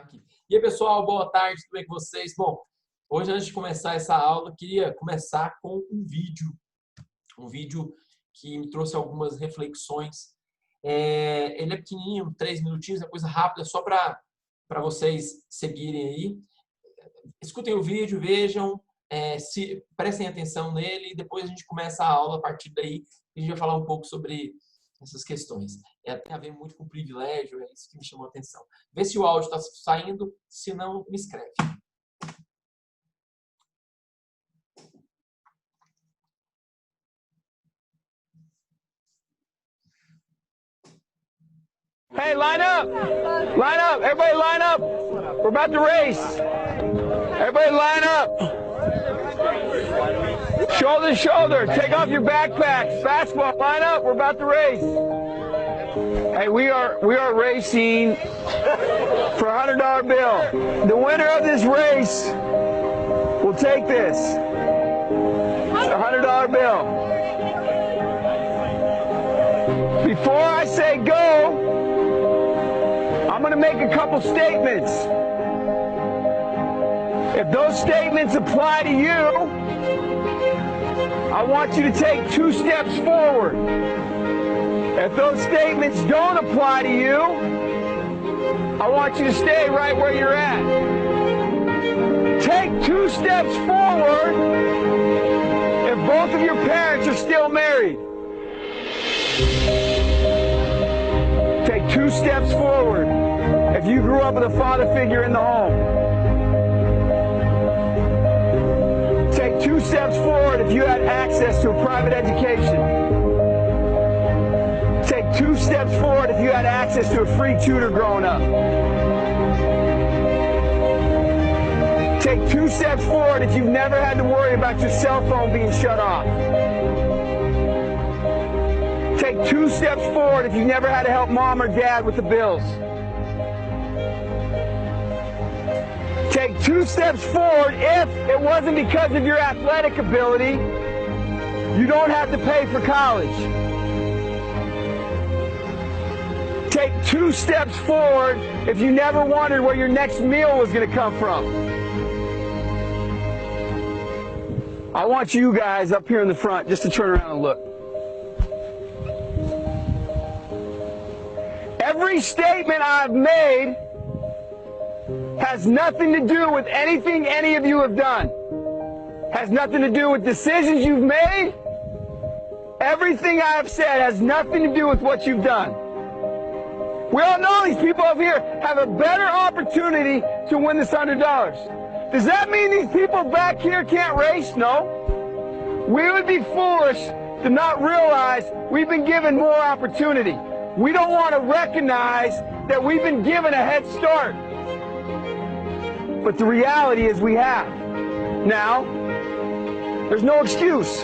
Aqui. E aí, pessoal, boa tarde, tudo bem com vocês? Bom, hoje, antes de começar essa aula, eu queria começar com um vídeo que me trouxe algumas reflexões. Ele é pequenininho, 3 minutinhos, é coisa rápida, só para vocês seguirem aí. Escutem o vídeo, vejam, prestem atenção nele e depois a gente começa a aula a partir daí. A gente vai falar um pouco sobre essas questões. Tem a ver muito com privilégio, é isso que me chamou a atenção. Vê se o áudio está saindo, se não, me escreve. Hey, line up! Line up! Everybody line up! We're about to race! Everybody line up! Shoulder to shoulder! Take off your backpacks! Fastball, line up! We're about to race! Hey, we are racing for a $100 bill. The winner of this race will take this. A $100 bill. Before I say go, I'm going to make a couple statements. If those statements apply to you, I want you to take 2 steps forward. If those statements don't apply to you, I want you to stay right where you're at. Take 2 steps forward if both of your parents are still married. Take 2 steps forward if you grew up with a father figure in the home. Take 2 steps forward if you had access to a private education. Take 2 steps forward if you had access to a free tutor growing up. Take 2 steps forward if you've never had to worry about your cell phone being shut off. Take 2 steps forward if you never had to help mom or dad with the bills. Take 2 steps forward if it wasn't because of your athletic ability, you don't have to pay for college. Take 2 steps forward if you never wondered where your next meal was going to come from. I want you guys up here in the front just to turn around and look. Every statement I've made has nothing to do with anything any of you have done. Has nothing to do with decisions you've made. Everything I have said has nothing to do with what you've done. We all know these people up here have a better opportunity to win this $100. Does that mean these people back here can't race? No. We would be foolish to not realize we've been given more opportunity. We don't want to recognize that we've been given a head start. But the reality is we have. Now, there's no excuse.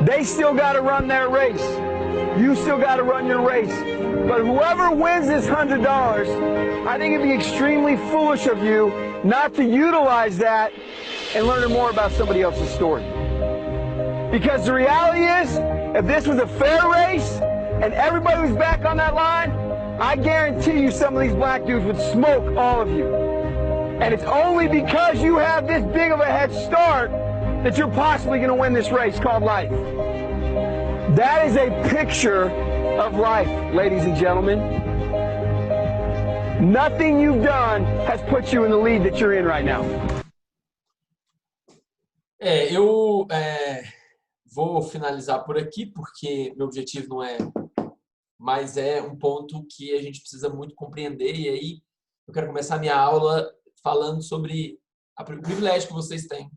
They still got to run their race. You still got to run your race. But whoever wins this $100, I think it'd be extremely foolish of you not to utilize that and learn more about somebody else's story. Because the reality is, if this was a fair race, and everybody was back on that line, I guarantee you some of these black dudes would smoke all of you. And it's only because you have this big of a head start that you're possibly going to win this race called life. That is a picture of life, ladies and gentlemen. Nothing you've done has put you in the lead that you're in right now. Eu vou finalizar por aqui, porque meu objetivo não é, mas é um ponto que a gente precisa muito compreender. E aí eu quero começar a minha aula falando sobre o privilégio que vocês têm.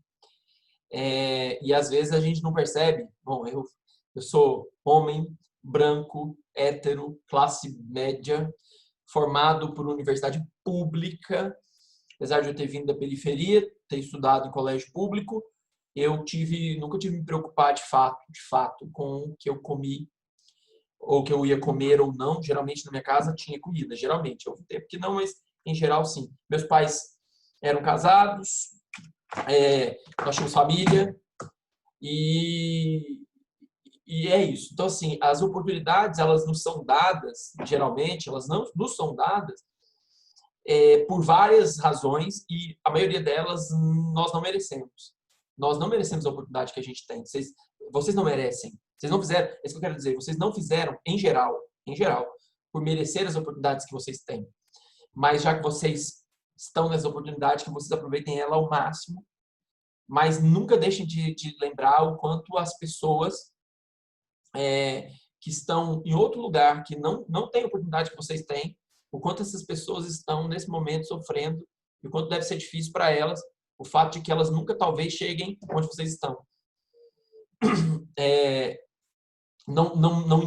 E às vezes a gente não percebe. Bom, eu sou homem, branco, hétero, classe média, formado por universidade pública. Apesar de eu ter vindo da periferia, ter estudado em colégio público, eu nunca tive que me preocupar de fato com o que eu comi ou que eu ia comer ou não. Geralmente na minha casa tinha comida, geralmente. Houve tempo que não, mas em geral sim. Meus pais eram casados, nós tínhamos família e é isso. Então assim, as oportunidades elas nos são dadas, geralmente elas não nos são dadas por várias razões, e a maioria delas nós não merecemos. Nós não merecemos a oportunidade que a gente tem. Vocês não merecem. Vocês não fizeram, é isso que eu quero dizer, vocês não fizeram, em geral, por merecer as oportunidades que vocês têm. Mas já que vocês estão nessa oportunidade, que vocês aproveitem ela ao máximo, mas nunca deixem de lembrar o quanto as pessoas que estão em outro lugar, que não têm a oportunidade que vocês têm, o quanto essas pessoas estão nesse momento sofrendo e o quanto deve ser difícil para elas o fato de que elas nunca talvez cheguem onde vocês estão. Não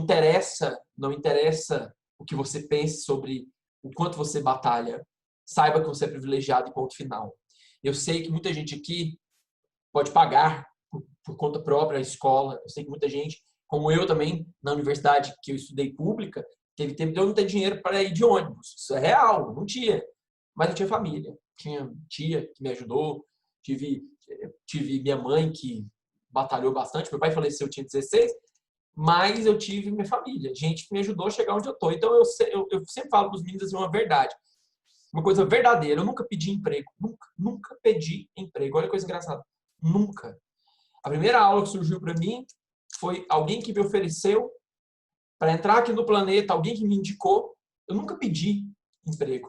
interessa o que você pense sobre o quanto você batalha. Saiba que você é privilegiado e ponto final. Eu sei que muita gente aqui pode pagar por conta própria a escola. Eu sei que muita gente, como eu também, na universidade que eu estudei pública, teve tempo de eu não ter dinheiro para ir de ônibus. Isso é real, não tinha. Mas eu tinha família. Tinha tia que me ajudou. Tive minha mãe que batalhou bastante. Meu pai faleceu, eu tinha 16. Mas eu tive minha família. Gente que me ajudou a chegar onde eu estou. Então, eu sempre falo para os meninos assim, uma verdade. Uma coisa verdadeira. Eu nunca pedi emprego. Nunca pedi emprego. Olha que coisa engraçada. Nunca. A primeira aula que surgiu para mim foi alguém que me ofereceu para entrar aqui no planeta, alguém que me indicou. Eu nunca pedi emprego.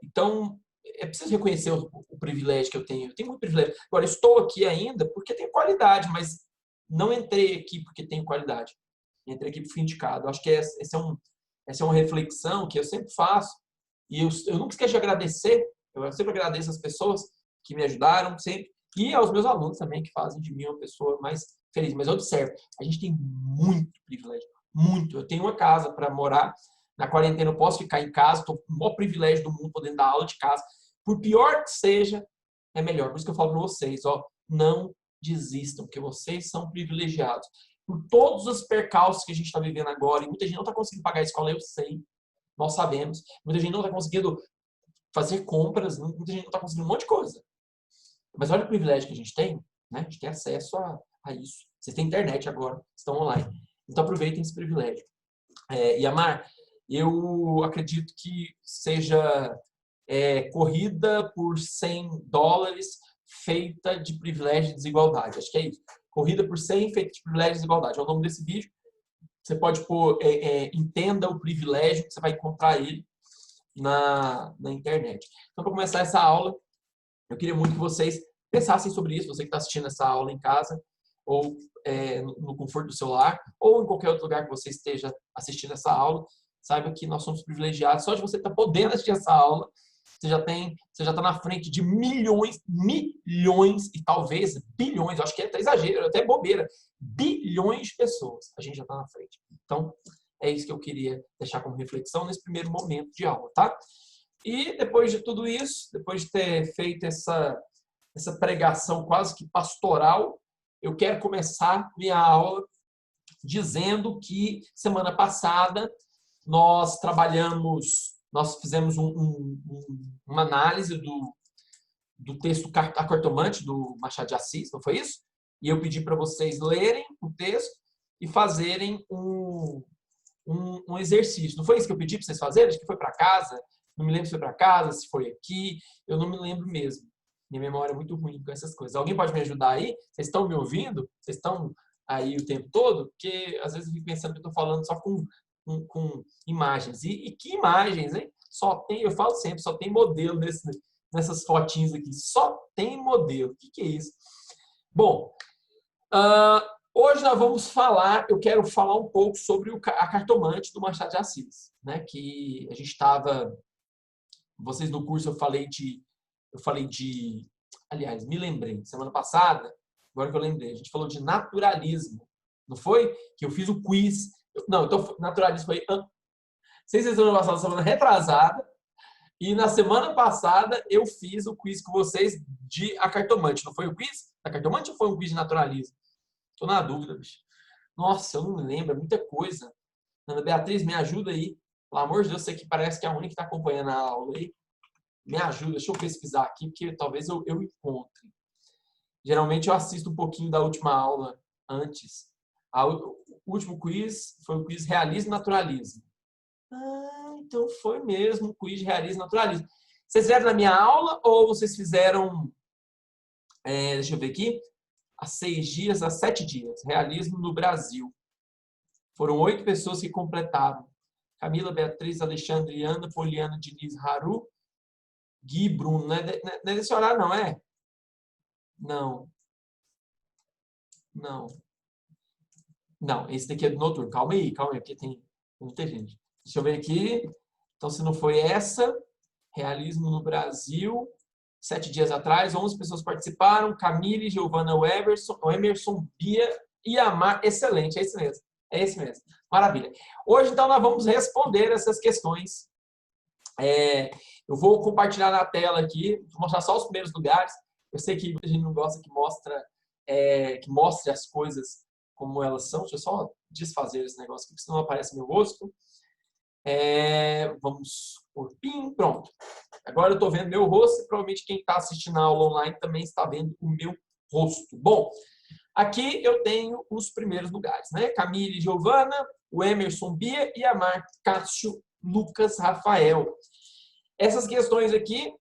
Então, é preciso reconhecer o privilégio que eu tenho. Eu tenho muito privilégio. Agora, eu estou aqui ainda porque tenho qualidade, mas não entrei aqui porque tenho qualidade. Entrei aqui por fim indicado. Acho que essa é uma reflexão que eu sempre faço. E eu nunca esqueço de agradecer. Eu sempre agradeço as pessoas que me ajudaram, sempre. E aos meus alunos também, que fazem de mim uma pessoa mais feliz. Mas observe, a gente tem muito privilégio. Muito. Eu tenho uma casa para morar. Na quarentena eu posso ficar em casa. Estou com o maior privilégio do mundo podendo dar aula de casa. Por pior que seja, é melhor. Por isso que eu falo para vocês, não desistam, porque vocês são privilegiados. Por todos os percalços que a gente está vivendo agora, e muita gente não está conseguindo pagar a escola, eu sei. Nós sabemos. Muita gente não está conseguindo fazer compras, muita gente não está conseguindo um monte de coisa. Mas olha o privilégio que a gente tem, né? A gente tem acesso a isso. Vocês têm internet agora, estão online. Então aproveitem esse privilégio. Yamar, eu acredito que seja corrida por $100 feita de privilégio e desigualdade. Acho que é isso. Corrida por 100 feita de privilégio e desigualdade. É o nome desse vídeo. Você pode pôr, entenda o privilégio, que você vai encontrar ele na internet. Então, para começar essa aula, eu queria muito que vocês pensassem sobre isso, você que está assistindo essa aula em casa, ou no conforto do celular, ou em qualquer outro lugar que você esteja assistindo essa aula, saiba que nós somos privilegiados. Só de você estar podendo assistir essa aula, você já está na frente de milhões e talvez bilhões, acho que é até exagero, até bobeira, bilhões de pessoas. A gente já está na frente. Então, é isso que eu queria deixar como reflexão nesse primeiro momento de aula, tá? E depois de tudo isso, depois de ter feito essa pregação quase que pastoral, eu quero começar minha aula dizendo que semana passada nós fizemos uma análise do texto A Cartomante, do Machado de Assis, não foi isso? E eu pedi para vocês lerem o texto e fazerem um exercício. Não foi isso que eu pedi para vocês fazerem? Acho que foi para casa. Não me lembro se foi para casa, se foi aqui. Eu não me lembro mesmo. Minha memória é muito ruim com essas coisas. Alguém pode me ajudar aí? Vocês estão me ouvindo? Vocês estão aí o tempo todo? Porque às vezes eu fico pensando que eu estou falando só com imagens. E que imagens, hein? Eu falo sempre, só tem modelo nessas fotinhas aqui. Só tem modelo. O que é isso? Bom, hoje nós vamos eu quero falar um pouco sobre A Cartomante do Machado de Assis, né? Que a gente estava, vocês no curso eu falei de, aliás, me lembrei, semana passada, agora que eu lembrei, a gente falou de naturalismo, não foi? Que eu fiz o quiz. Não, então naturalismo foi 6 semana passada, semana retrasada, e na semana passada eu fiz o quiz com vocês de A Cartomante. Não foi o quiz da Cartomante ou foi um quiz de naturalismo? Tô na dúvida, bicho. Nossa, eu não me lembro, é muita coisa. Ana Beatriz, me ajuda aí. Pelo amor de Deus, você que parece que é a única que está acompanhando a aula aí. Me ajuda, deixa eu pesquisar aqui, porque talvez eu encontre. Geralmente eu assisto um pouquinho da última aula antes. O último quiz foi o quiz Realismo e Naturalismo. Ah, então foi mesmo um quiz de realismo e naturalismo. Vocês fizeram na minha aula ou vocês fizeram, deixa eu ver aqui, há 6 dias, há 7 dias, realismo no Brasil. Foram 8 pessoas que completaram. Camila, Beatriz, Alexandre, Ana, Poliana, Diniz, Haru, Gui, Bruno. Não é desse horário, não é? Não. Não. Não, esse daqui é do noturno. Calma aí, porque tem muita gente. Deixa eu ver aqui. Então, se não foi essa, realismo no Brasil, 7 dias atrás, 11 pessoas participaram. Camille, Giovana, Emerson, Bia e Amar. Excelente, é esse mesmo. É esse mesmo. Maravilha. Hoje, então, nós vamos responder essas questões. Eu vou compartilhar na tela aqui, vou mostrar só os primeiros lugares. Eu sei que a gente não gosta que mostre as coisas como elas são. Deixa eu só desfazer esse negócio aqui, porque senão aparece meu rosto. Vamos por PIN, pronto. Agora eu estou vendo meu rosto e provavelmente quem está assistindo a aula online também está vendo o meu rosto. Bom, aqui eu tenho os primeiros lugares, né? Camille, Giovana, o Emerson, Bia e a Mar, Cássio, Lucas, Rafael. Essas questões aqui,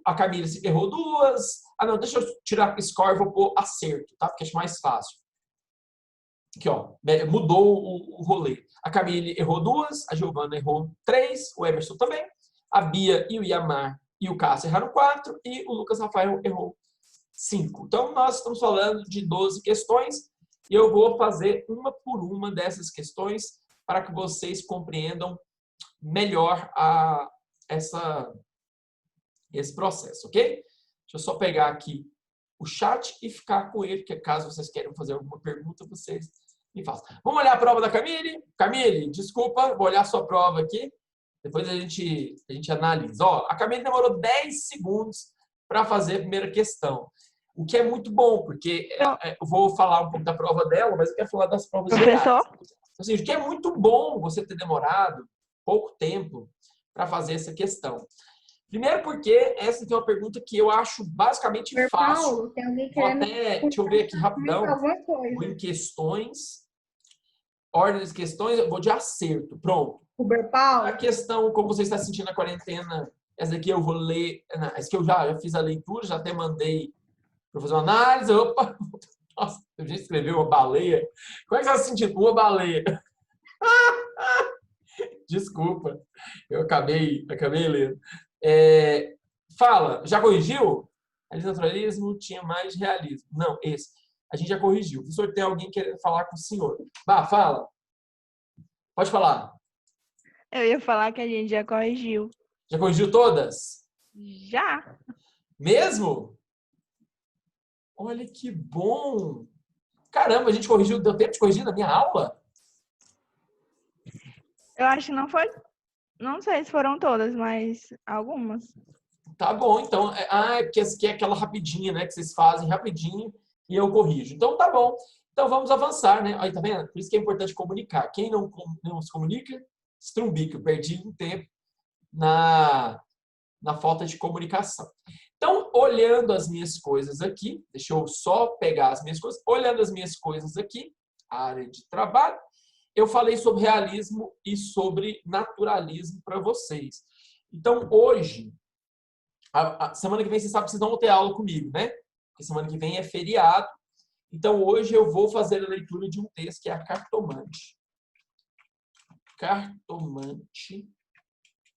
a Camille se errou 2. Ah, não, deixa eu tirar o score e vou pôr acerto, tá? Porque acho mais fácil. Aqui, ó, mudou o rolê. A Camille errou 2, a Giovana errou 3, o Emerson também, a Bia e o Iamar e o Cássio erraram 4 e o Lucas Rafael errou 5. Então, nós estamos falando de 12 questões e eu vou fazer uma por uma dessas questões para que vocês compreendam melhor esse processo, ok? Deixa eu só pegar aqui o chat e ficar com ele, porque caso vocês queiram fazer alguma pergunta, vocês me façam. Vamos olhar a prova da Camille? Camille, desculpa, vou olhar a sua prova aqui. Depois a gente analisa. Ó, a Camille demorou 10 segundos para fazer a primeira questão. O que é muito bom, porque eu vou falar um pouco da prova dela, mas eu quero falar das provas gerais. Assim, o que é muito bom você ter demorado pouco tempo para fazer essa questão. Primeiro porque essa aqui é uma pergunta que eu acho basicamente fácil. Paulo, tem alguém vou até, deixa eu ver aqui rapidão. Vou em questões, ordem das questões, eu vou de acerto. Pronto. Uber Paulo. A questão, como você está sentindo na quarentena, essa daqui eu vou ler. Essa aqui eu já fiz a leitura, já até mandei para fazer uma análise. Opa! Nossa, eu já escrevi uma baleia. Como é que você está se sentindo? Uma baleia. Desculpa, eu acabei lendo. Fala, já corrigiu? Naturalismo tinha mais realismo. Não, esse. A gente já corrigiu. O senhor tem alguém querendo falar com o senhor. Vá, fala. Pode falar. Eu ia falar que a gente já corrigiu. Já corrigiu todas? Já. Mesmo? Olha que bom. Caramba, a gente corrigiu. Deu tempo de corrigir na minha aula? Eu acho que não foi. Não sei se foram todas, mas algumas. Tá bom, então. Porque essa aqui é aquela rapidinha, né? Que vocês fazem rapidinho e eu corrijo. Então, tá bom. Então, vamos avançar, né? Aí, tá vendo? Por isso que é importante comunicar. Quem não se comunica, estrumbica. Eu perdi um tempo na falta de comunicação. Então, olhando as minhas coisas aqui, deixa eu só pegar as minhas coisas. Olhando as minhas coisas aqui, a área de trabalho, eu falei sobre realismo e sobre naturalismo para vocês. Então, hoje, a semana que vem, vocês sabem que vocês não vão ter aula comigo, né? Porque semana que vem é feriado. Então, hoje eu vou fazer a leitura de um texto que é a Cartomante. Cartomante.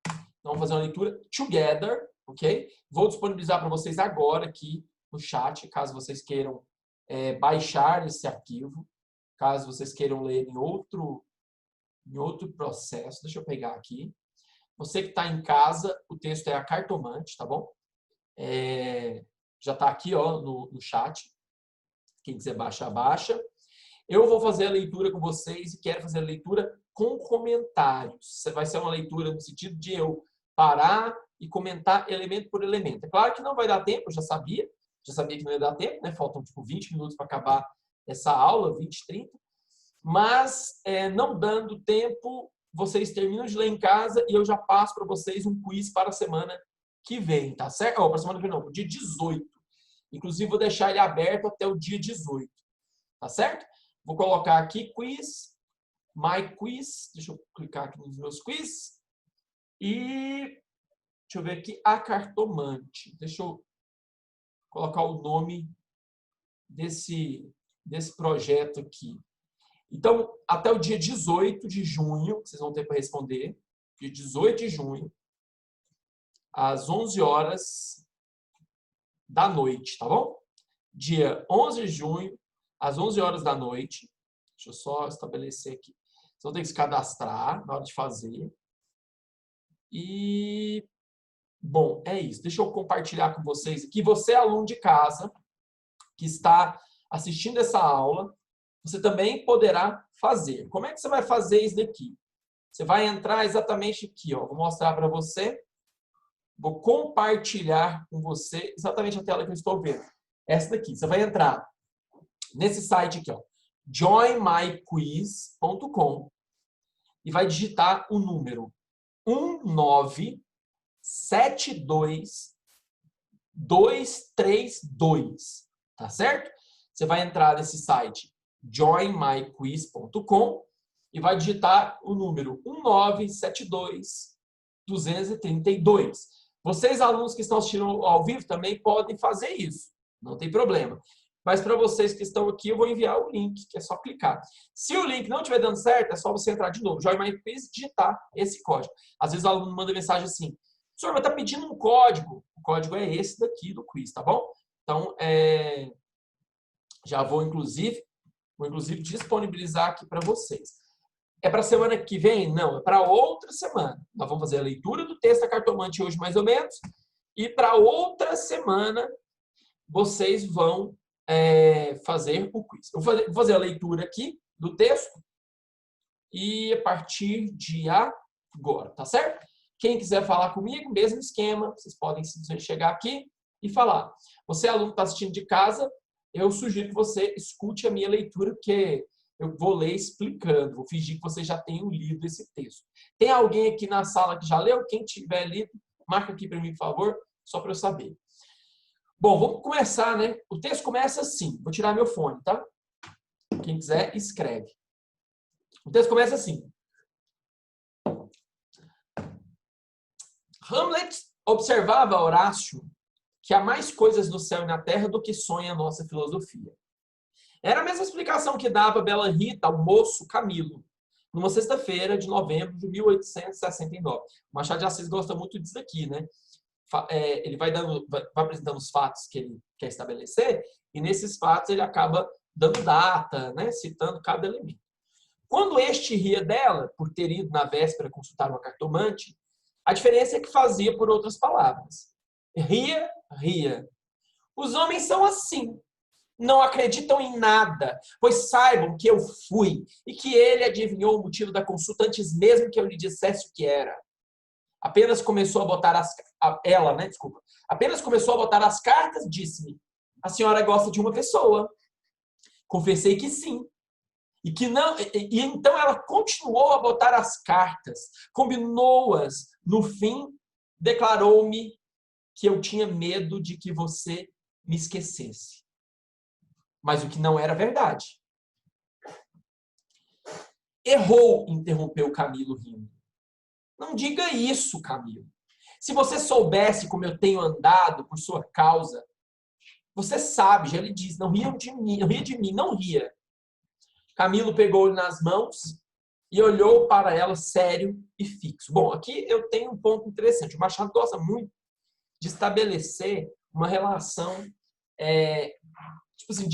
Então, vamos fazer uma leitura together, ok? Vou disponibilizar para vocês agora aqui no chat, caso vocês queiram baixar esse arquivo. Caso vocês queiram ler em outro processo. Deixa eu pegar aqui. Você que está em casa, o texto é a Cartomante, tá bom? Já está aqui ó, no chat. Quem quiser baixar, baixa. Eu vou fazer a leitura com vocês e quero fazer a leitura com comentários. Vai ser uma leitura no sentido de eu parar e comentar elemento por elemento. É claro que não vai dar tempo, eu já sabia que não ia dar tempo, né? Faltam tipo 20 minutos para acabar essa aula, 20, 30. Mas, não dando tempo, vocês terminam de ler em casa e eu já passo para vocês um quiz para a semana que vem, tá certo? Para a semana que vem não, dia 18. Inclusive, vou deixar ele aberto até o dia 18, tá certo? Vou colocar aqui quiz My Quiz. Deixa eu clicar aqui nos meus quiz. E deixa eu ver aqui, a cartomante. Deixa eu colocar o nome desse projeto aqui. Então, até o dia 18 de junho, vocês vão ter para responder, dia 18 de junho, às 11 horas da noite, tá bom? Dia 11 de junho, às 11 horas da noite. Deixa eu só estabelecer aqui. Vocês vão ter que se cadastrar na hora de fazer. E, bom, é isso. Deixa eu compartilhar com vocês aqui. Você, aluno de casa, que está assistindo essa aula, você também poderá fazer. Como é que você vai fazer isso daqui? Você vai entrar exatamente aqui, ó. Vou mostrar para você. Vou compartilhar com você exatamente a tela que eu estou vendo. Essa daqui. Você vai entrar nesse site aqui, ó, joinmyquiz.com, e vai digitar o número 1972232, tá certo? Você vai entrar nesse site joinmyquiz.com e vai digitar o número 1972232. Vocês, alunos que estão assistindo ao vivo, também podem fazer isso. Não tem problema. Mas para vocês que estão aqui, eu vou enviar o link, que é só clicar. Se o link não estiver dando certo, é só você entrar de novo. Join My Quiz e digitar esse código. Às vezes o aluno manda mensagem assim: senhor, mas está pedindo um código. O código é esse daqui do quiz, tá bom? Então, já vou inclusive disponibilizar aqui para vocês. É para a semana que vem? Não, é para outra semana. Nós vamos fazer a leitura do texto da cartomante hoje, mais ou menos. E para outra semana, vocês vão fazer o quiz. Eu vou fazer a leitura aqui do texto e a partir de agora, tá certo? Quem quiser falar comigo, mesmo esquema, vocês podem simplesmente chegar aqui e falar. Você, aluno que está assistindo de casa, eu sugiro que você escute a minha leitura, porque eu vou ler explicando, vou fingir que vocês já tenham lido esse texto. Tem alguém aqui na sala que já leu? Quem tiver lido, marca aqui para mim, por favor, só para eu saber. Bom, vamos começar, né? O texto começa assim. Vou tirar meu fone, tá? Quem quiser, escreve. O texto começa assim. Hamlet observava a Horácio que há mais coisas no céu e na terra do que sonha a nossa filosofia. Era a mesma explicação que dava a bela Rita ao moço Camilo, numa sexta-feira de novembro de 1869. O Machado de Assis gosta muito disso aqui, né? Ele vai apresentando os fatos que ele quer estabelecer, e nesses fatos ele acaba dando data, né? Citando cada elemento. Quando este ria dela, por ter ido na véspera consultar uma cartomante, a diferença é que fazia por outras palavras. Ria, ria. Os homens são assim. Não acreditam em nada, pois saibam que eu fui e que ele adivinhou o motivo da consulta antes mesmo que eu lhe dissesse o que era. Apenas começou a botar as cartas, disse-me: a senhora gosta de uma pessoa. Confessei que sim. E que não, e então ela continuou a botar as cartas, combinou-as. No fim, declarou-me que eu tinha medo de que você me esquecesse. Mas o que não era verdade. Errou, interrompeu Camilo rindo. Não diga isso, Camilo. Se você soubesse como eu tenho andado por sua causa, você sabe, já lhe disse, não ria de mim, não ria. Camilo pegou-lhe nas mãos e olhou para ela sério e fixo. Bom, aqui eu tenho um ponto interessante. O Machado gosta muito de estabelecer uma relação, tipo assim,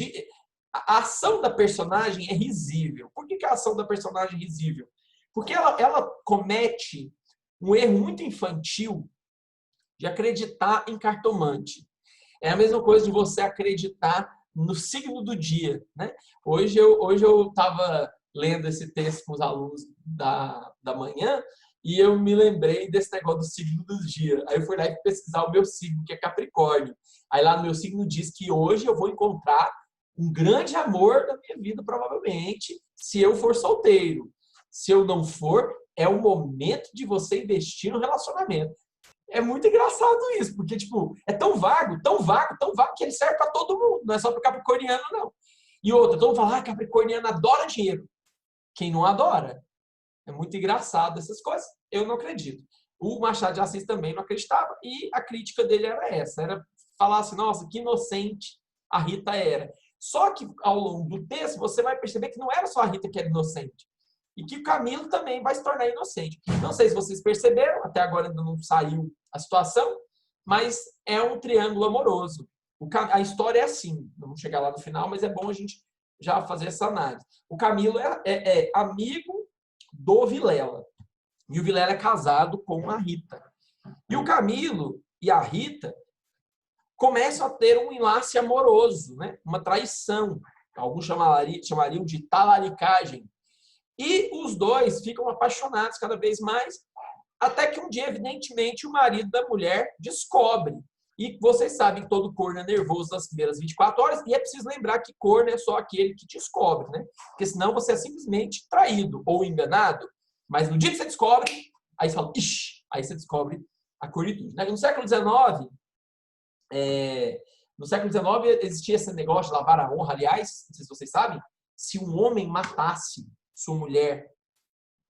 a ação da personagem é risível. Por que a ação da personagem é risível? Porque ela comete um erro muito infantil de acreditar em cartomante. É a mesma coisa de você acreditar no signo do dia, né? Hoje eu estava lendo esse texto com os alunos da manhã e eu me lembrei desse negócio do signo do dia. Aí eu fui lá e pesquisar o meu signo, que é Capricórnio. Aí lá no meu signo diz que hoje eu vou encontrar um grande amor da minha vida, provavelmente, se eu for solteiro. Se eu não for, é o momento de você investir no relacionamento. É muito engraçado isso, porque tipo, é tão vago, que ele serve para todo mundo, não é só para o capricorniano, não. E outra, todo mundo fala, capricorniano adora dinheiro. quem não adora. É muito engraçado essas coisas. Eu não acredito. O Machado de Assis também não acreditava e a crítica dele era essa, era falar assim, nossa, que inocente a Rita era. Só que ao longo do texto você vai perceber que não era só a Rita que era inocente e que o Camilo também vai se tornar inocente. Não sei se vocês perceberam, até agora ainda não saiu a situação, mas é um triângulo amoroso. A história é assim, vamos chegar lá no final, mas é bom a gente já fazer essa análise. O Camilo é amigo do Vilela. E o Vilela é casado com a Rita. E o Camilo e a Rita começam a ter um enlace amoroso, né? Uma traição. Alguns chamariam de talaricagem. E os dois ficam apaixonados cada vez mais, até que um dia, evidentemente, o marido da mulher descobre. E vocês sabem que todo corno é nervoso nas primeiras 24 horas, e é preciso lembrar que corno é só aquele que descobre, né? Porque senão você é simplesmente traído ou enganado. Mas no dia que você descobre, aí você fala, ixi, aí você descobre a cornitude. No século XIX, existia esse negócio de lavar a honra. Aliás, não sei se vocês sabem, se um homem matasse sua mulher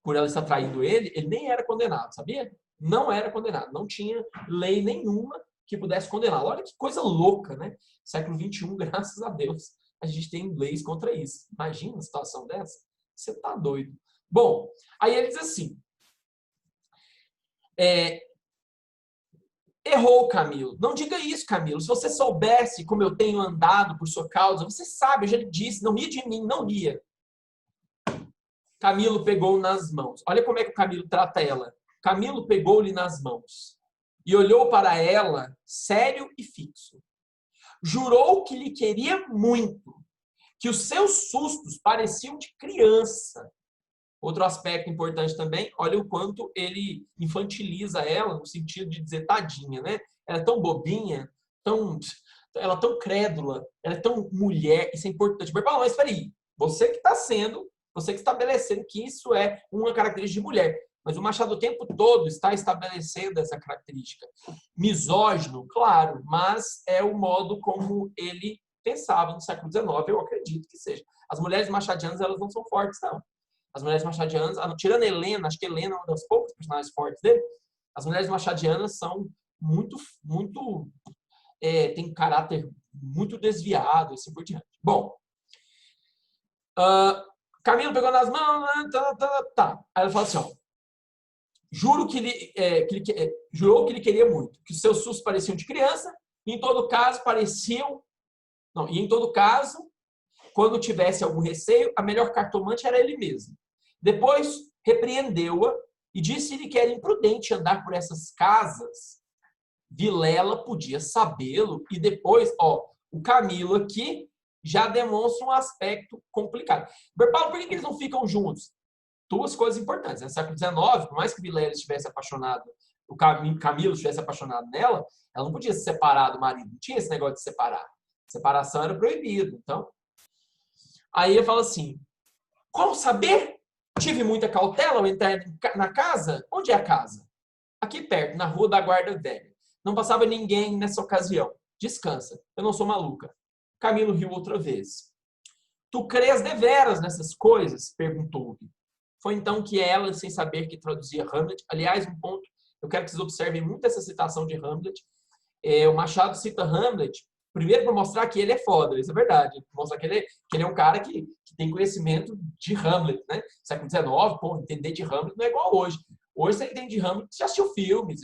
por ela estar traindo ele, ele nem era condenado, sabia? Não era condenado. Não tinha lei nenhuma que pudesse condená-lo. Olha que coisa louca, né? Século XXI, graças a Deus, a gente tem leis contra isso. Imagina uma situação dessa. Você tá doido. Bom, aí ele diz assim, errou, Camilo. Não diga isso, Camilo. Se você soubesse como eu tenho andado por sua causa, você sabe, eu já lhe disse, não ria de mim, não ria. Camilo pegou nas mãos. Olha como é que o Camilo trata ela. Camilo pegou-lhe nas mãos e olhou para ela sério e fixo. Jurou que lhe queria muito, que os seus sustos pareciam de criança. Outro aspecto importante também, olha o quanto ele infantiliza ela, no sentido de dizer tadinha, né? Ela é tão bobinha, ela é tão crédula, ela é tão mulher, isso é importante. Mas, mas espera aí, você que está estabelecendo que isso é uma característica de mulher. Mas o Machado o tempo todo está estabelecendo essa característica. Misógino, claro, mas é o modo como ele pensava no século XIX, eu acredito que seja. As mulheres machadianas, elas não são fortes, não. As mulheres machadianas, tirando Helena, acho que Helena é uma das poucas personagens fortes dele, as mulheres machadianas são tem um caráter muito desviado, assim por diante. Bom, Camilo pegou nas mãos, tá. Aí ela fala assim, ó, jurou que ele queria muito, que os seus sustos pareciam de criança, e em todo caso quando tivesse algum receio, a melhor cartomante era ele mesmo. Depois repreendeu-a e disse-lhe que era imprudente andar por essas casas. Vilela podia sabê-lo e depois, o Camilo aqui já demonstra um aspecto complicado. Paulo, por que eles não ficam juntos? Duas coisas importantes. No século XIX, por mais que Vilela estivesse apaixonado, o Camilo estivesse apaixonado nela, ela não podia se separar do marido. Não tinha esse negócio de separar. Separação era proibido. Então, aí eu falo assim, como saber? Tive muita cautela ao entrar na casa. Onde é a casa? Aqui perto, na Rua da Guarda Velha. Não passava ninguém nessa ocasião. Descansa, eu não sou maluca. Camilo riu outra vez. Tu crês deveras nessas coisas? Perguntou-lhe. Foi então que ela, sem saber que traduzia Hamlet, aliás, um ponto, eu quero que vocês observem muito essa citação de Hamlet. O Machado cita Hamlet, primeiro para mostrar que ele é foda, isso é verdade. Mostrar que ele é um cara que tem conhecimento de Hamlet, né? Século XIX, entender de Hamlet não é igual hoje. Hoje você entende de Hamlet, você já assistiu filmes,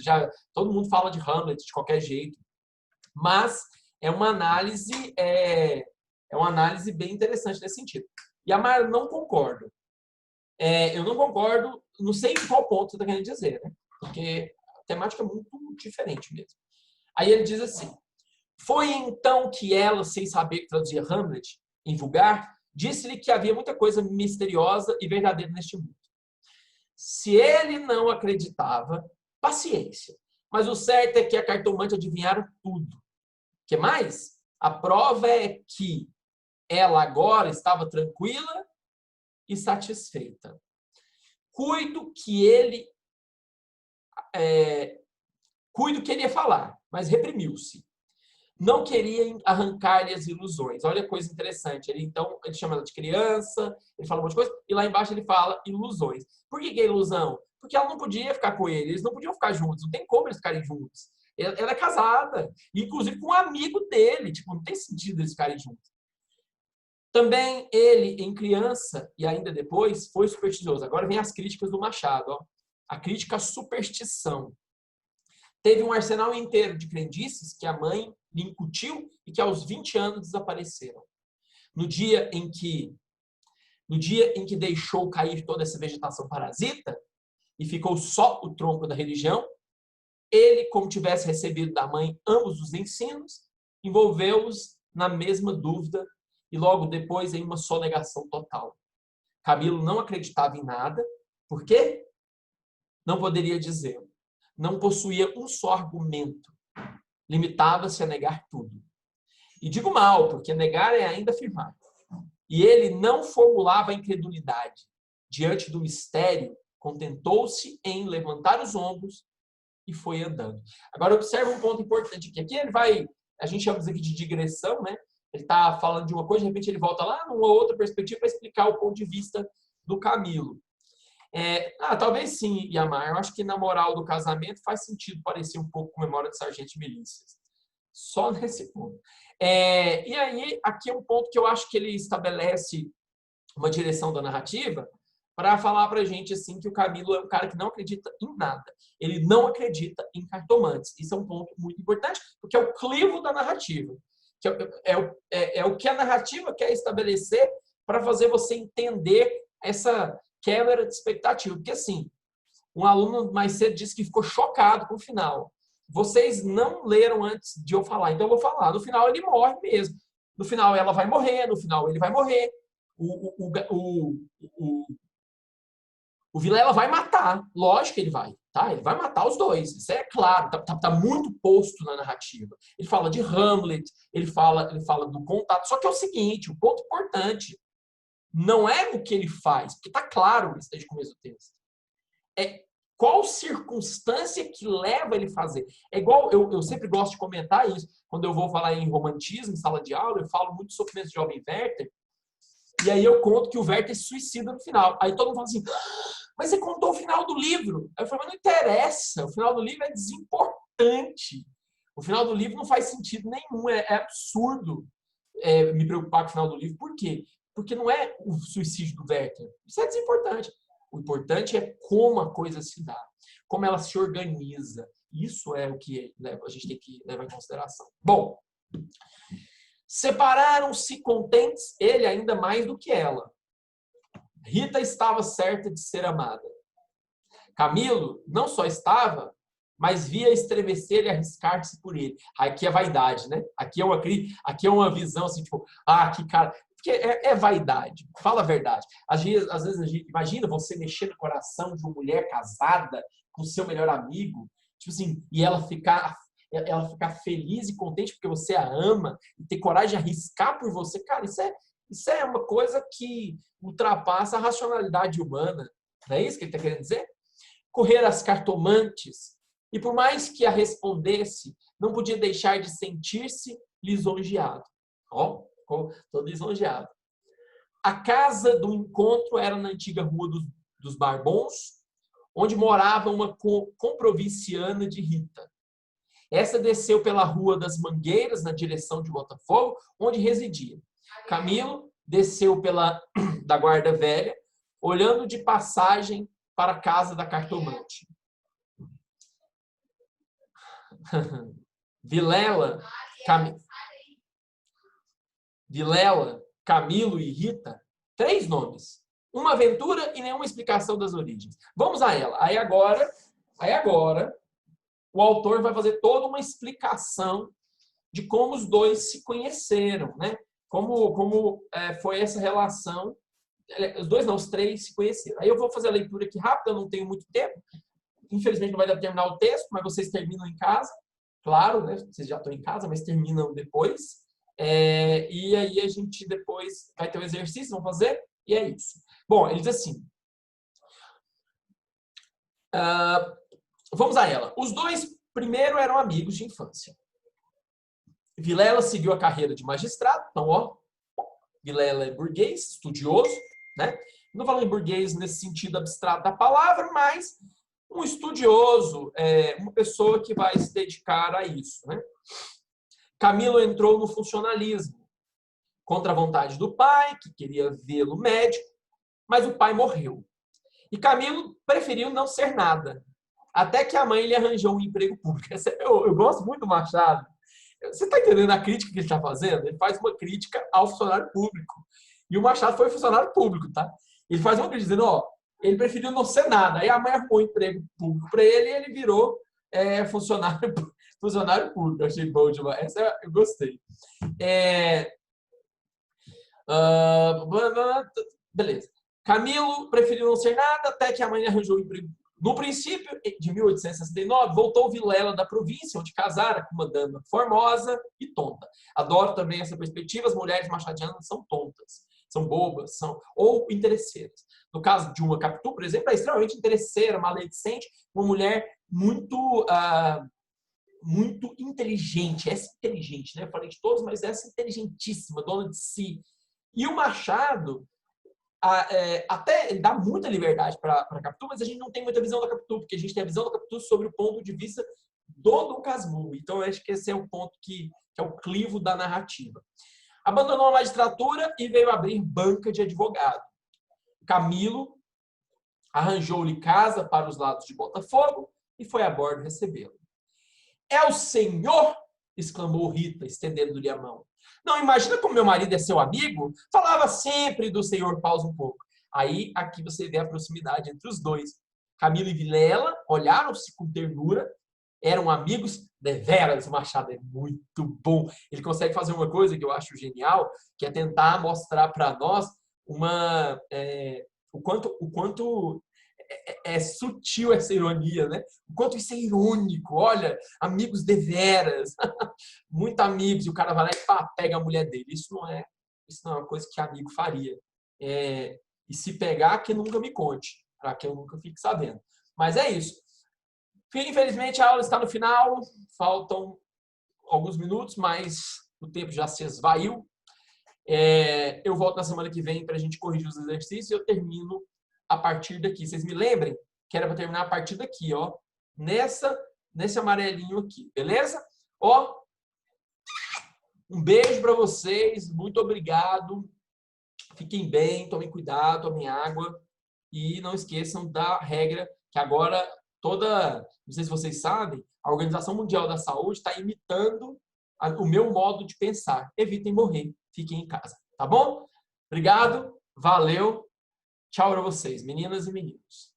todo mundo fala de Hamlet de qualquer jeito. Mas é uma análise bem interessante nesse sentido. E a Mara não concordo. Eu não concordo, não sei em qual ponto você está querendo dizer, né? Porque a temática é muito diferente mesmo. Aí ele diz assim, foi então que ela, sem saber que traduzia Hamlet em vulgar, disse-lhe que havia muita coisa misteriosa e verdadeira neste mundo. Se ele não acreditava, paciência. Mas o certo é que a cartomante adivinhara tudo. O que mais? A prova é que ela agora estava tranquila e satisfeita. Cuido que ele ia falar, mas reprimiu-se. não queria arrancar-lhe as ilusões. Olha que coisa interessante. Então, ele chama ela de criança, ele fala um monte de coisa, e lá embaixo ele fala ilusões. Por que é ilusão? Porque ela não podia ficar com ele, eles não podiam ficar juntos, não tem como eles ficarem juntos. Ela é casada, inclusive com um amigo dele, tipo, não tem sentido eles ficarem juntos. Também ele, em criança, e ainda depois, foi supersticioso. Agora vem as críticas do Machado. Ó. A crítica à superstição. Teve um arsenal inteiro de crendices que a mãe lhe incutiu e que aos 20 anos desapareceram. No dia em que deixou cair toda essa vegetação parasita e ficou só o tronco da religião, ele, como tivesse recebido da mãe ambos os ensinos, envolveu-os na mesma dúvida e logo depois em uma sonegação total. Camilo não acreditava em nada. Por quê? Não poderia dizê-lo. Não possuía um só argumento. Limitava-se a negar tudo. E digo mal, porque negar é ainda afirmar. E ele não formulava a incredulidade. Diante do mistério, contentou-se em levantar os ombros e foi andando. Agora, observa um ponto importante aqui. Aqui ele vai, a gente chama isso aqui de digressão, né? Ele está falando de uma coisa, de repente ele volta lá numa outra perspectiva para explicar o ponto de vista do Camilo. Talvez sim, Iamar. Eu acho que na moral do casamento faz sentido parecer um pouco com Memória de Sargento de Milícias. Só nesse ponto. E aí, aqui é um ponto que eu acho que ele estabelece uma direção da narrativa para falar para a gente assim, que o Camilo é um cara que não acredita em nada. Ele não acredita em cartomantes. Isso é um ponto muito importante, porque é o clivo da narrativa. Que é o que a narrativa quer estabelecer para fazer você entender essa quebra de expectativa. Porque, assim, um aluno mais cedo disse que ficou chocado com o final. Vocês não leram antes de eu falar, então eu vou falar. No final, ele morre mesmo. No final, ela vai morrer. No final, ele vai morrer. O Vilela vai matar. Lógico que ele vai. Tá? Ele vai matar os dois. Isso é claro. Tá muito posto na narrativa. Ele fala de Hamlet. Ele fala do contato. Só que é o seguinte, o ponto importante não é o que ele faz, porque está claro isso desde o começo do texto. É qual circunstância que leva ele a fazer. É igual, eu sempre gosto de comentar isso, quando eu vou falar em romantismo, em sala de aula, eu falo muito sobre o sofrimento de jovem Werther, e aí eu conto que o Werther se suicida no final. Aí todo mundo fala assim, mas você contou o final do livro. Aí eu falo, mas não interessa, o final do livro é desimportante. O final do livro não faz sentido nenhum, é absurdo me preocupar com o final do livro. Por quê? Porque não é o suicídio do Werther. Isso é desimportante. O importante é como a coisa se dá, como ela se organiza. Isso é o que a gente tem que levar em consideração. Bom, separaram-se contentes, ele ainda mais do que ela. Rita estava certa de ser amada. Camilo não só estava, mas via estremecer e arriscar-se por ele. Aqui é vaidade, né? Aqui é uma visão assim, tipo, que cara... Porque é vaidade, fala a verdade. Às vezes a gente imagina você mexer no coração de uma mulher casada com seu melhor amigo, tipo assim, e ela ficar feliz e contente porque você a ama e ter coragem de arriscar por você. Cara, isso é uma coisa que ultrapassa a racionalidade humana. Não é isso que ele está querendo dizer? Correr às cartomantes, e por mais que a respondesse, não podia deixar de sentir-se lisonjeado. Estou lisonjeado. A casa do encontro era na antiga Rua dos Barbons, onde morava uma comprovinciana de Rita. Essa desceu pela Rua das Mangueiras, na direção de Botafogo, onde residia. Camilo desceu pela da Guarda Velha, olhando de passagem para a casa da cartomante. Vilela, Camilo e Rita, 3 nomes. Uma aventura e nenhuma explicação das origens. Vamos a ela. Aí agora, o autor vai fazer toda uma explicação de como os dois se conheceram, né? Como foi essa relação. Os 3 se conheceram. Aí eu vou fazer a leitura aqui rápida, eu não tenho muito tempo. Infelizmente não vai dar para terminar o texto, mas vocês terminam em casa. Claro, né? Vocês já estão em casa, mas terminam depois. E aí a gente depois vai ter um exercício, vamos fazer, e é isso. Bom, ele diz assim, vamos a ela. Os dois primeiro eram amigos de infância. Vilela seguiu a carreira de magistrado. Então, ó, Vilela é burguês, estudioso, né? Não falando em burguês nesse sentido abstrato da palavra, mas um estudioso, uma pessoa que vai se dedicar a isso, né? Camilo entrou no funcionalismo, contra a vontade do pai, que queria vê-lo médico, mas o pai morreu. E Camilo preferiu não ser nada, até que a mãe lhe arranjou um emprego público. Eu gosto muito do Machado. Você está entendendo a crítica que ele está fazendo? Ele faz uma crítica ao funcionário público. E o Machado foi funcionário público, tá? Ele faz uma crítica dizendo, ó, ele preferiu não ser nada. Aí a mãe arrumou um emprego público para ele e ele virou funcionário público. Eu achei bom demais. Essa eu gostei. Beleza. Camilo preferiu não ser nada até que a mãe arranjou um emprego. No princípio de 1869, voltou Vilela da província, onde casara com uma dama formosa e tonta. Adoro também essa perspectiva. As mulheres machadianas são tontas, são bobas, ou interesseiras. No caso de uma Capitu, por exemplo, é extremamente interesseira, maledicente, uma mulher muito inteligente. Essa inteligente, né? Eu falei de todos, mas essa inteligentíssima, dona de si. E o Machado, até ele dá muita liberdade para a Capitu, mas a gente não tem muita visão da Capitu, porque a gente tem a visão da Capitu sobre o ponto de vista do Dom Casmurro. Então, eu acho que esse é o ponto que é o clivo da narrativa. Abandonou a magistratura e veio abrir banca de advogado. Camilo arranjou-lhe casa para os lados de Botafogo e foi a bordo recebê-lo. É o senhor? Exclamou Rita, estendendo-lhe a mão. Não imagina como meu marido é seu amigo? Falava sempre do senhor. Pausa um pouco. Aí, aqui você vê a proximidade entre os dois. Camilo e Vilela olharam-se com ternura. Eram amigos deveras. O Machado é muito bom. Ele consegue fazer uma coisa que eu acho genial, que é tentar mostrar para nós o quanto é sutil essa ironia, né? O quanto isso é irônico. Olha, amigos deveras, muito amigos, e o cara vai lá e pega a mulher dele. Isso não é uma coisa que amigo faria. E se pegar, que nunca me conte, para que eu nunca fique sabendo. Mas é isso. Infelizmente, a aula está no final. Faltam alguns minutos, mas o tempo já se esvaiu. Eu volto na semana que vem para a gente corrigir os exercícios e eu termino a partir daqui. Vocês me lembrem que era para terminar a partir daqui, ó. Nesse amarelinho aqui, beleza? Ó, um beijo para vocês, muito obrigado. Fiquem bem, tomem cuidado, tomem água e não esqueçam da regra que agora não sei se vocês sabem, a Organização Mundial da Saúde está imitando o meu modo de pensar. Evitem morrer, fiquem em casa, tá bom? Obrigado, valeu. Tchau para vocês, meninas e meninos.